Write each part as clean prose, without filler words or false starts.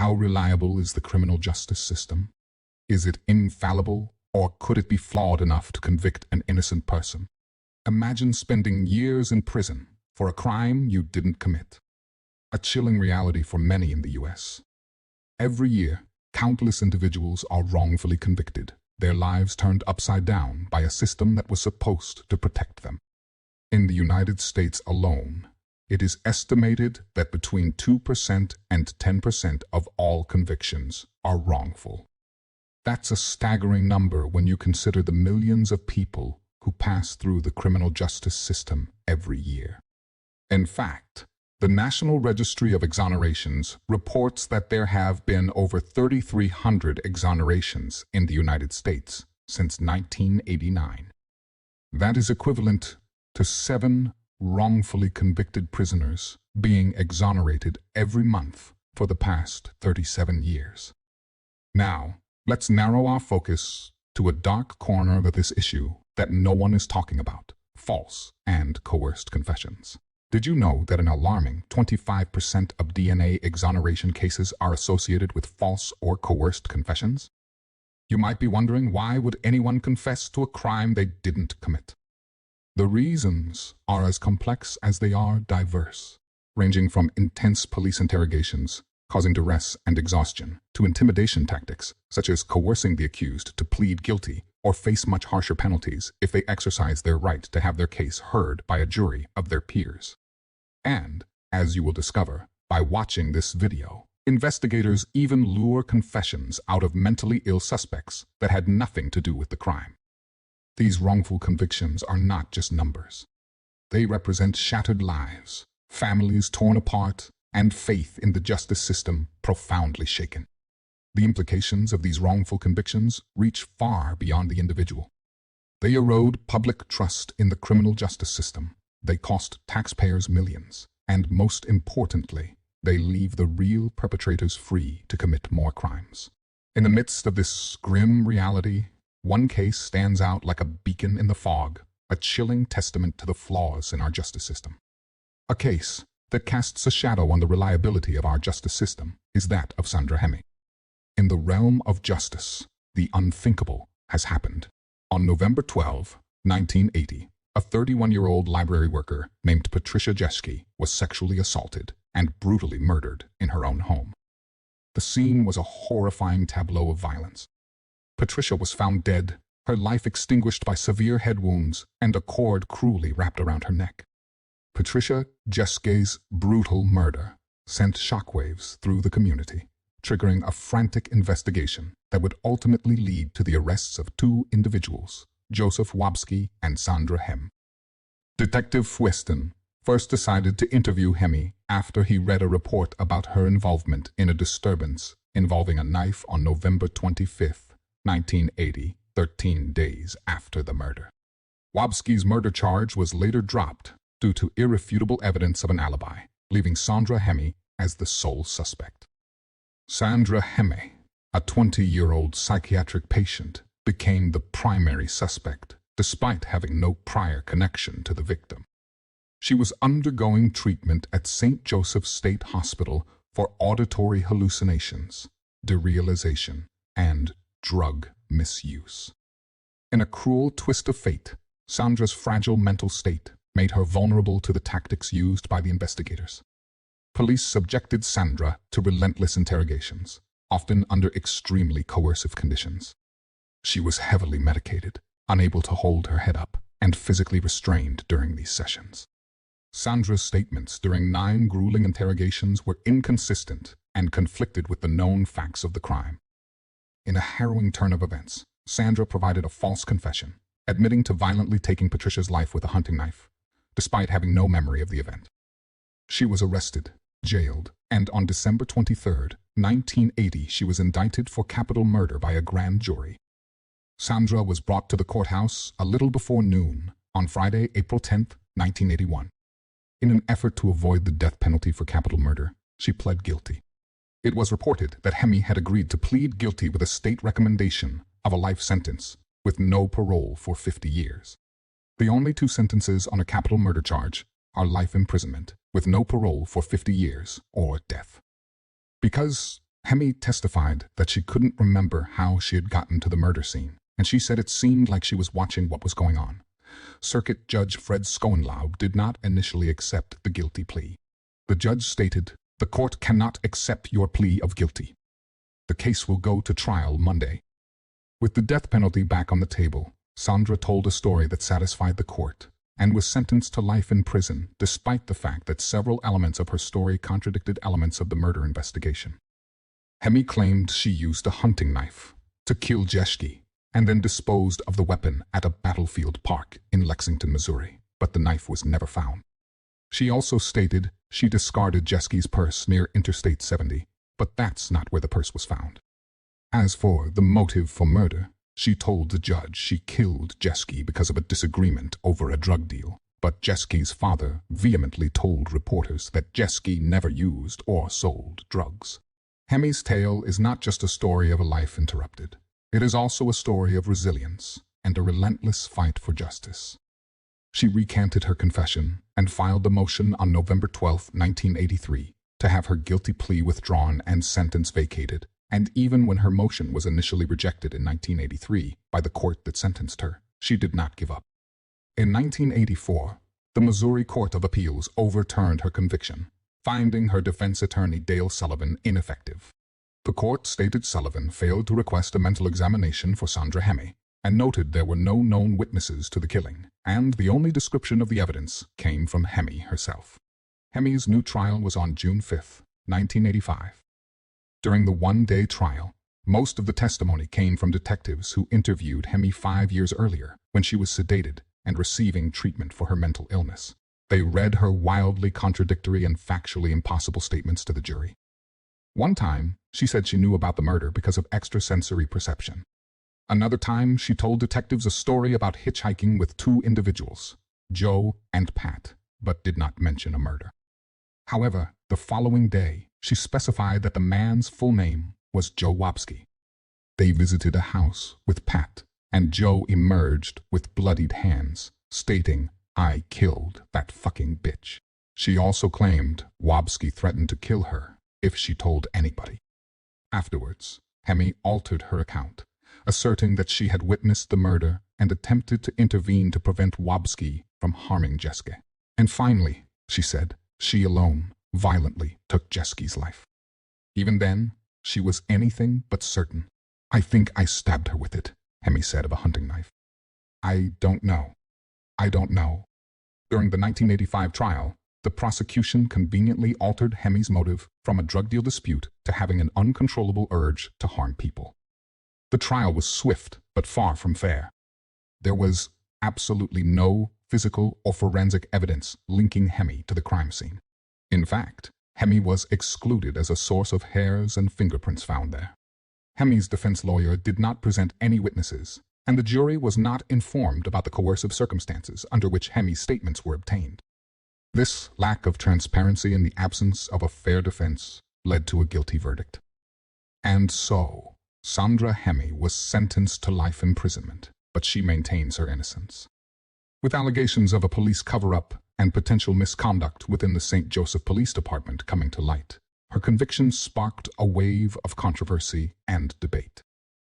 How reliable is the criminal justice system? Is it infallible, or could it be flawed enough to convict an innocent person? Imagine spending years in prison for a crime you didn't commit. A chilling reality for many in the US. Every year, countless individuals are wrongfully convicted, their lives turned upside down by a system that was supposed to protect them. In the United States alone, it is estimated that between 2% and 10% of all convictions are wrongful. That's a staggering number when you consider the millions of people who pass through the criminal justice system every year. In fact, the National Registry of Exonerations reports that there have been over 3,300 exonerations in the United States since 1989. That is equivalent to 7 wrongfully convicted prisoners being exonerated every month for the past 37 years. Now, let's narrow our focus to a dark corner of this issue that no one is talking about: false and coerced confessions. Did you know that an alarming 25% of DNA exoneration cases are associated with false or coerced confessions? You might be wondering, why would anyone confess to a crime they didn't commit? The reasons are as complex as they are diverse, ranging from intense police interrogations causing duress and exhaustion to intimidation tactics such as coercing the accused to plead guilty or face much harsher penalties if they exercise their right to have their case heard by a jury of their peers. And, as you will discover by watching this video, investigators even lure confessions out of mentally ill suspects that had nothing to do with the crime. These wrongful convictions are not just numbers. They represent shattered lives, families torn apart, and faith in the justice system profoundly shaken. The implications of these wrongful convictions reach far beyond the individual. They erode public trust in the criminal justice system. They cost taxpayers millions, and most importantly, they leave the real perpetrators free to commit more crimes. In the midst of this grim reality, one case stands out like a beacon in the fog, a chilling testament to the flaws in our justice system. A case that casts a shadow on the reliability of our justice system is that of Sandra Hemme. In the realm of justice, the unthinkable has happened. On November 12, 1980, a 31-year-old library worker named Patricia Jeschke was sexually assaulted and brutally murdered in her own home. The scene was a horrifying tableau of violence. Patricia was found dead, her life extinguished by severe head wounds and a cord cruelly wrapped around her neck. Patricia Jeschke's brutal murder sent shockwaves through the community, triggering a frantic investigation that would ultimately lead to the arrests of 2 individuals, Joseph Wabski and Sandra Hemme. Detective Weston first decided to interview Hemme after he read a report about her involvement in a disturbance involving a knife on November 25, 1980, 13 days after the murder. Wabski's murder charge was later dropped due to irrefutable evidence of an alibi, leaving Sandra Hemme as the sole suspect. Sandra Hemme, a 20-year-old psychiatric patient, became the primary suspect, despite having no prior connection to the victim. She was undergoing treatment at St. Joseph's State Hospital for auditory hallucinations, derealization, and drug misuse. In a cruel twist of fate, Sandra's fragile mental state made her vulnerable to the tactics used by the investigators. Police subjected Sandra to relentless interrogations, often under extremely coercive conditions. She was heavily medicated, unable to hold her head up, and physically restrained during these sessions. Sandra's statements during 9 grueling interrogations were inconsistent and conflicted with the known facts of the crime. In a harrowing turn of events, Sandra provided a false confession, admitting to violently taking Patricia's life with a hunting knife, despite having no memory of the event. She was arrested, jailed, and on December 23, 1980, she was indicted for capital murder by a grand jury. Sandra was brought to the courthouse a little before noon on Friday, April 10, 1981. In an effort to avoid the death penalty for capital murder, she pled guilty. It was reported that Hemme had agreed to plead guilty with a state recommendation of a life sentence with no parole for 50 years. The only 2 sentences on a capital murder charge are life imprisonment with no parole for 50 years or death. Because Hemme testified that she couldn't remember how she had gotten to the murder scene, and she said it seemed like she was watching what was going on. Circuit Judge Fred Schoenlaub did not initially accept the guilty plea. The judge stated, "The court cannot accept your plea of guilty. The case will go to trial Monday." With the death penalty back on the table, Sandra told a story that satisfied the court and was sentenced to life in prison despite the fact that several elements of her story contradicted elements of the murder investigation. Hemme claimed she used a hunting knife to kill Jeschke and then disposed of the weapon at a battlefield park in Lexington, Missouri, but the knife was never found. She also stated she discarded Jeschke's purse near Interstate 70, but that's not where the purse was found. As for the motive for murder, she told the judge she killed Jeschke because of a disagreement over a drug deal, but Jeschke's father vehemently told reporters that Jeschke never used or sold drugs. Hemme's tale is not just a story of a life interrupted. It is also a story of resilience and a relentless fight for justice. She recanted her confession and filed the motion on November 12, 1983, to have her guilty plea withdrawn and sentence vacated, and even when her motion was initially rejected in 1983 by the court that sentenced her, she did not give up. In 1984, the Missouri Court of Appeals overturned her conviction, finding her defense attorney Dale Sullivan ineffective. The court stated Sullivan failed to request a mental examination for Sandra Hemme, and noted there were no known witnesses to the killing, and the only description of the evidence came from Hemme herself. Hemme's new trial was on June 5, 1985. During the one-day trial, most of the testimony came from detectives who interviewed Hemme 5 years earlier when she was sedated and receiving treatment for her mental illness. They read her wildly contradictory and factually impossible statements to the jury. One time, she said she knew about the murder because of extrasensory perception. Another time, she told detectives a story about hitchhiking with two individuals, Joe and Pat, but did not mention a murder. However, the following day, she specified that the man's full name was Joe Wobski. They visited a house with Pat, and Joe emerged with bloodied hands, stating, "I killed that fucking bitch." She also claimed Wobski threatened to kill her if she told anybody. Afterwards, Hemme altered her account, asserting that she had witnessed the murder and attempted to intervene to prevent Wobski from harming Jeschke. And finally, she said, she alone violently took Jeschke's life. Even then, she was anything but certain. "I think I stabbed her with it," Hemme said of a hunting knife. I don't know. During the 1985 trial, the prosecution conveniently altered Hemme's motive from a drug deal dispute to having an uncontrollable urge to harm people. The trial was swift but far from fair. There was absolutely no physical or forensic evidence linking Hemme to the crime scene. In fact, Hemme was excluded as a source of hairs and fingerprints found there. Hemme's defense lawyer did not present any witnesses, and the jury was not informed about the coercive circumstances under which Hemme's statements were obtained. This lack of transparency and the absence of a fair defense led to a guilty verdict. And so, Sandra Hemme was sentenced to life imprisonment, but she maintains her innocence. With allegations of a police cover-up and potential misconduct within the St. Joseph Police Department coming to light, her conviction sparked a wave of controversy and debate.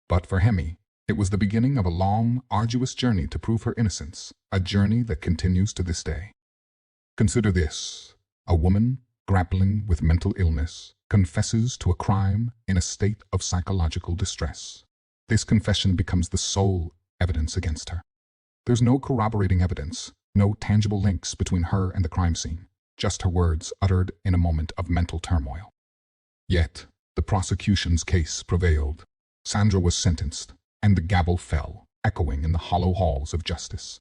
But for Hemme, it was the beginning of a long, arduous journey to prove her innocence, a journey that continues to this day. Consider this: a woman grappling with mental illness confesses to a crime in a state of psychological distress. This confession becomes the sole evidence against her. There's no corroborating evidence, no tangible links between her and the crime scene, just her words uttered in a moment of mental turmoil. Yet, the prosecution's case prevailed. Sandra was sentenced, and the gavel fell, echoing in the hollow halls of justice.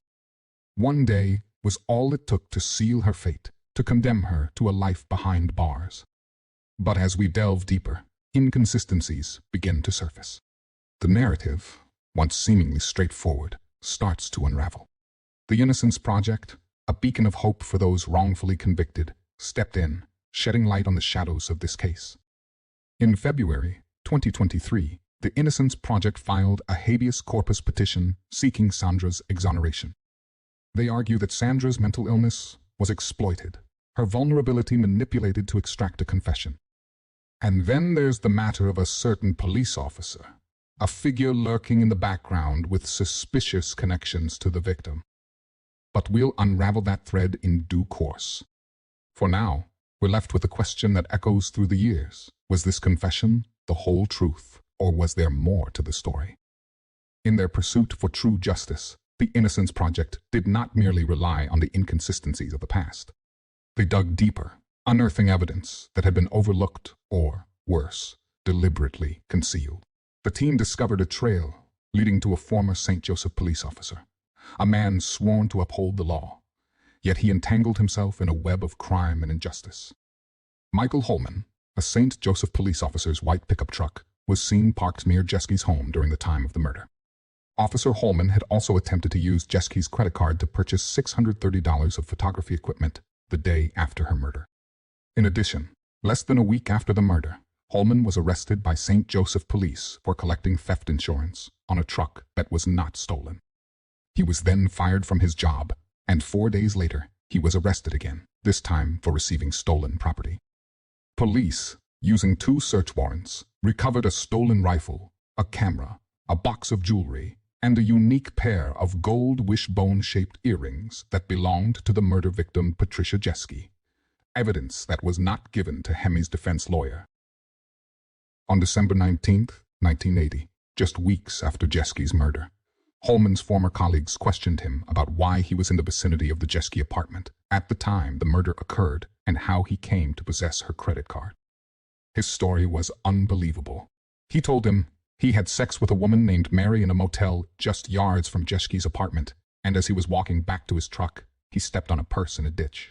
One day was all it took to seal her fate, to condemn her to a life behind bars. But as we delve deeper, inconsistencies begin to surface. The narrative, once seemingly straightforward, starts to unravel. The Innocence Project, a beacon of hope for those wrongfully convicted, stepped in, shedding light on the shadows of this case. In February 2023, the Innocence Project filed a habeas corpus petition seeking Sandra's exoneration. They argue that Sandra's mental illness was exploited, her vulnerability manipulated to extract a confession. And then there's the matter of a certain police officer, a figure lurking in the background with suspicious connections to the victim. But we'll unravel that thread in due course. For now, we're left with a question that echoes through the years. Was this confession the whole truth, or was there more to the story? In their pursuit for true justice, the Innocence Project did not merely rely on the inconsistencies of the past. They dug deeper, unearthing evidence that had been overlooked or, worse, deliberately concealed. The team discovered a trail leading to a former St. Joseph police officer, a man sworn to uphold the law, yet he entangled himself in a web of crime and injustice. Michael Holman, a St. Joseph police officer's white pickup truck, was seen parked near Jeski's home during the time of the murder. Officer Holman had also attempted to use Jeski's credit card to purchase $630 of photography equipment the day after her murder. In addition, less than a week after the murder, Holman was arrested by St. Joseph police for collecting theft insurance on a truck that was not stolen. He was then fired from his job, and 4 days later, he was arrested again, this time for receiving stolen property. Police, using 2 search warrants, recovered a stolen rifle, a camera, a box of jewelry, and a unique pair of gold wishbone-shaped earrings that belonged to the murder victim Patricia Jeski, evidence that was not given to Hemme's defense lawyer. On December 19, 1980, just weeks after Jeski's murder, Holman's former colleagues questioned him about why he was in the vicinity of the Jeski apartment at the time the murder occurred and how he came to possess her credit card. His story was unbelievable. He told them he had sex with a woman named Mary in a motel just yards from Jeski's apartment, and as he was walking back to his truck, he stepped on a purse in a ditch.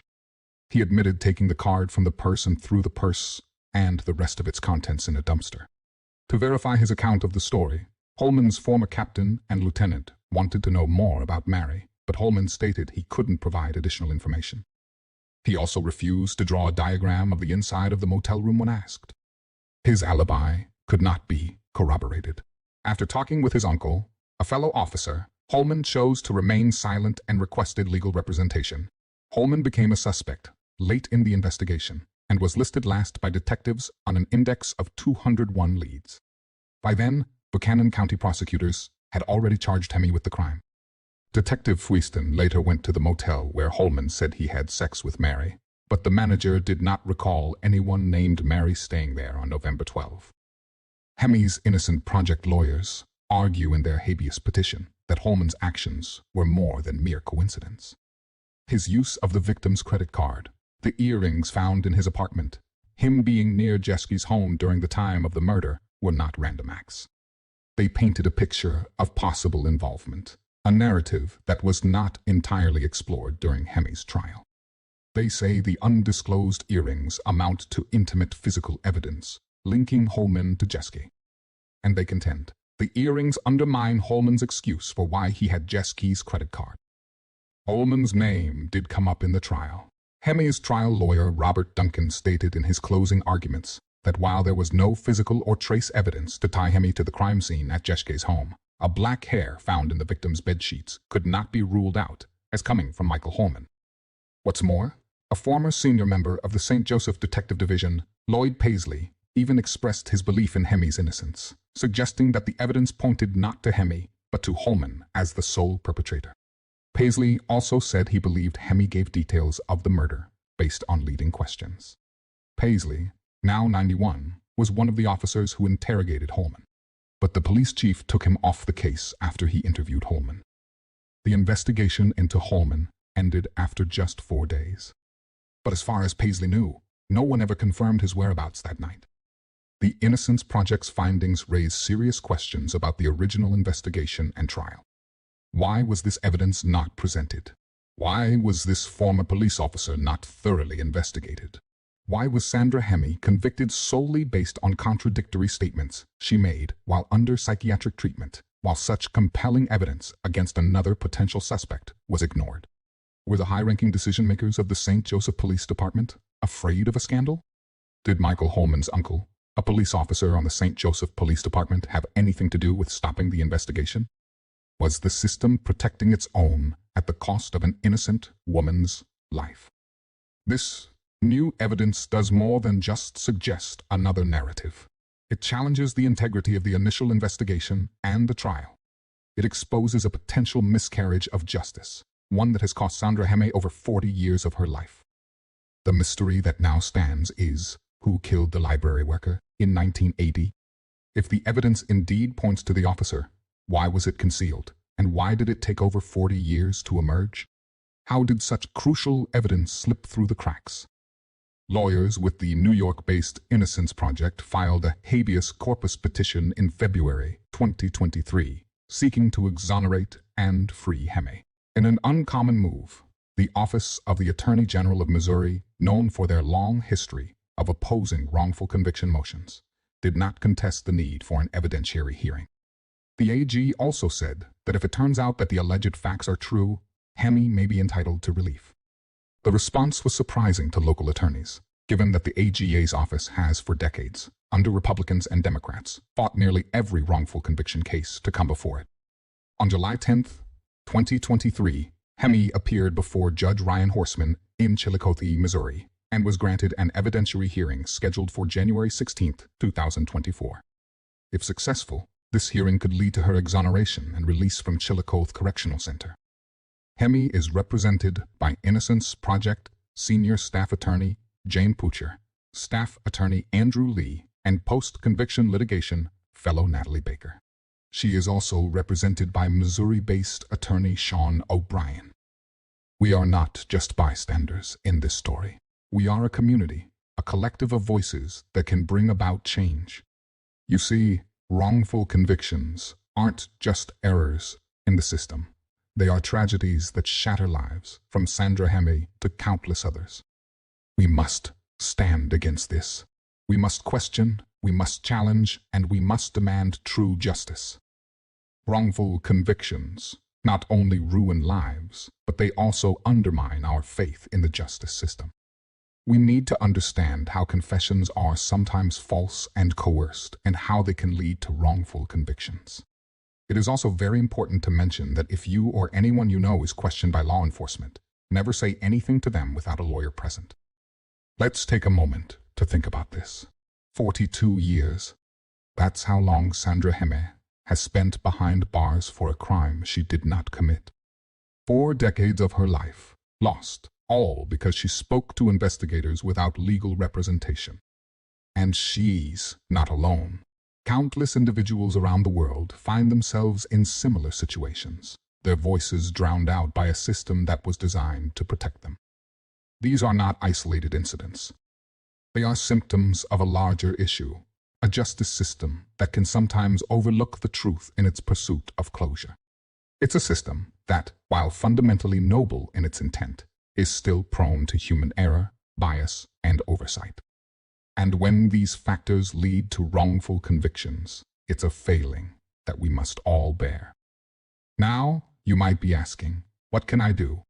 He admitted taking the card from the purse and threw the purse and the rest of its contents in a dumpster. To verify his account of the story, Holman's former captain and lieutenant wanted to know more about Mary, but Holman stated he couldn't provide additional information. He also refused to draw a diagram of the inside of the motel room when asked. His alibi could not be corroborated. After talking with his uncle, a fellow officer, Holman chose to remain silent and requested legal representation. Holman became a suspect late in the investigation and was listed last by detectives on an index of 201 leads. By then, Buchanan County prosecutors had already charged Hemme with the crime. Detective Fuiston later went to the motel where Holman said he had sex with Mary, but the manager did not recall anyone named Mary staying there on November 12. Hemme's Innocence Project lawyers argue in their habeas petition that Holman's actions were more than mere coincidence. His use of the victim's credit card, the earrings found in his apartment, him being near Jeski's home during the time of the murder were not random acts. They painted a picture of possible involvement, a narrative that was not entirely explored during Hemme's trial. They say the undisclosed earrings amount to intimate physical evidence linking Holman to Jeski. And they contend the earrings undermine Holman's excuse for why he had Jeski's credit card. Holman's name did come up in the trial. Hemme's trial lawyer Robert Duncan stated in his closing arguments that while there was no physical or trace evidence to tie Hemme to the crime scene at Jeski's home, a black hair found in the victim's bedsheets could not be ruled out as coming from Michael Holman. What's more, a former senior member of the St. Joseph Detective Division, Lloyd Paisley, even expressed his belief in Hemme's innocence, suggesting that the evidence pointed not to Hemme, but to Holman as the sole perpetrator. Paisley also said he believed Hemme gave details of the murder based on leading questions. Paisley, now 91, was one of the officers who interrogated Holman, but the police chief took him off the case after he interviewed Holman. The investigation into Holman ended after just 4 days. But as far as Paisley knew, no one ever confirmed his whereabouts that night. The Innocence Project's findings raise serious questions about the original investigation and trial. Why was this evidence not presented? Why was this former police officer not thoroughly investigated? Why was Sandra Hemme convicted solely based on contradictory statements she made while under psychiatric treatment, while such compelling evidence against another potential suspect was ignored? Were the high-ranking decision-makers of the St. Joseph Police Department afraid of a scandal? Did Michael Holman's uncle, a police officer on the St. Joseph Police Department, have anything to do with stopping the investigation? Was the system protecting its own at the cost of an innocent woman's life? This New evidence does more than just suggest another narrative. It challenges the integrity of the initial investigation and the trial. It exposes a potential miscarriage of justice, one that has cost Sandra Hemme over 40 years of her life. The mystery that now stands is, who killed the library worker in 1980? If the evidence indeed points to the officer, why was it concealed? And why did it take over 40 years to emerge? How did such crucial evidence slip through the cracks? Lawyers with the New York-based Innocence Project filed a habeas corpus petition in February 2023, seeking to exonerate and free Hemme. In an uncommon move, the Office of the Attorney General of Missouri, known for their long history of opposing wrongful conviction motions, did not contest the need for an evidentiary hearing. The AG also said that if it turns out that the alleged facts are true, Hemme may be entitled to relief. The response was surprising to local attorneys, given that the AGA's office has for decades, under Republicans and Democrats, fought nearly every wrongful conviction case to come before it. On July 10, 2023, Hemme appeared before Judge Ryan Horseman in Chillicothe, Missouri, and was granted an evidentiary hearing scheduled for January 16, 2024. If successful, this hearing could lead to her exoneration and release from Chillicothe Correctional Center. Hemme is represented by Innocence Project Senior Staff Attorney Jane Poocher, Staff Attorney Andrew Lee, and Post-Conviction Litigation Fellow Natalie Baker. She is also represented by Missouri-based attorney Sean O'Brien. We are not just bystanders in this story. We are a community, a collective of voices that can bring about change. You see, wrongful convictions aren't just errors in the system. They are tragedies that shatter lives, from Sandra Hemme to countless others. We must stand against this. We must question, we must challenge, and we must demand true justice. Wrongful convictions not only ruin lives, but they also undermine our faith in the justice system. We need to understand how confessions are sometimes false and coerced, and how they can lead to wrongful convictions. It is also very important to mention that if you or anyone you know is questioned by law enforcement, never say anything to them without a lawyer present. Let's take a moment to think about this. 42 years. That's how long Sandra Hemme has spent behind bars for a crime she did not commit. 4 decades of her life lost, all because she spoke to investigators without legal representation. And she's not alone. Countless individuals around the world find themselves in similar situations, their voices drowned out by a system that was designed to protect them. These are not isolated incidents. They are symptoms of a larger issue, a justice system that can sometimes overlook the truth in its pursuit of closure. It's a system that, while fundamentally noble in its intent, is still prone to human error, bias, and oversight. And when these factors lead to wrongful convictions, it's a failing that we must all bear. Now, you might be asking, what can I do?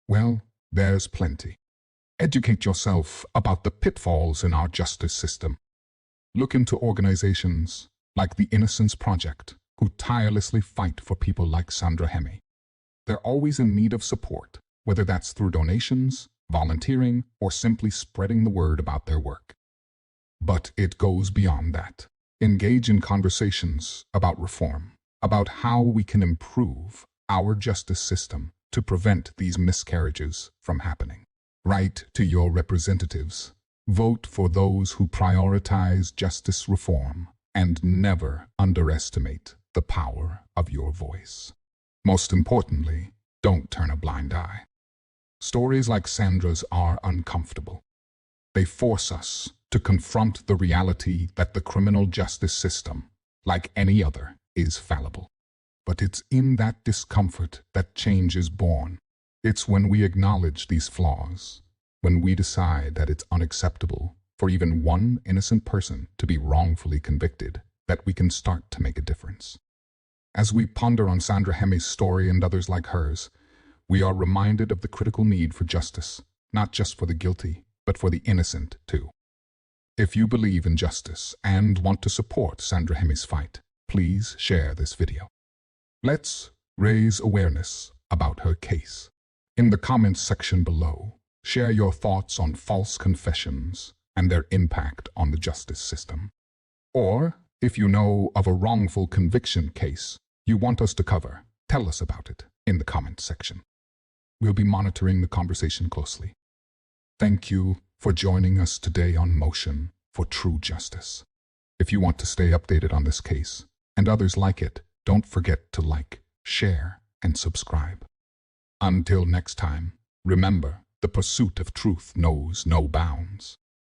Well, there's plenty. Educate yourself about the pitfalls in our justice system. Look into organizations like the Innocence Project, who tirelessly fight for people like Sandra Hemme. They're always in need of support, whether that's through donations, volunteering, or simply spreading the word about their work. But it goes beyond that. Engage in conversations about reform, about how we can improve our justice system to prevent these miscarriages from happening. Write to your representatives. Vote for those who prioritize justice reform, and never underestimate the power of your voice. Most importantly, don't turn a blind eye. Stories like Sandra's are uncomfortable. They force us to confront the reality that the criminal justice system, like any other, is fallible. But it's in that discomfort that change is born. It's when we acknowledge these flaws, when we decide that it's unacceptable for even one innocent person to be wrongfully convicted, that we can start to make a difference. As we ponder on Sandra Hemme's story and others like hers, we are reminded of the critical need for justice, not just for the guilty, but for the innocent too. If you believe in justice and want to support Sandra Hemme's fight, please share this video. Let's raise awareness about her case. In the comments section below, Share your thoughts on false confessions and their impact on the justice system. Or, if you know of a wrongful conviction case you want us to cover, tell us about it in the comments section. We'll be monitoring the conversation closely. Thank you for joining us today on Motion for True Justice. If you want to stay updated on this case and others like it, don't forget to like, share, and subscribe. Until next time, remember, the pursuit of truth knows no bounds.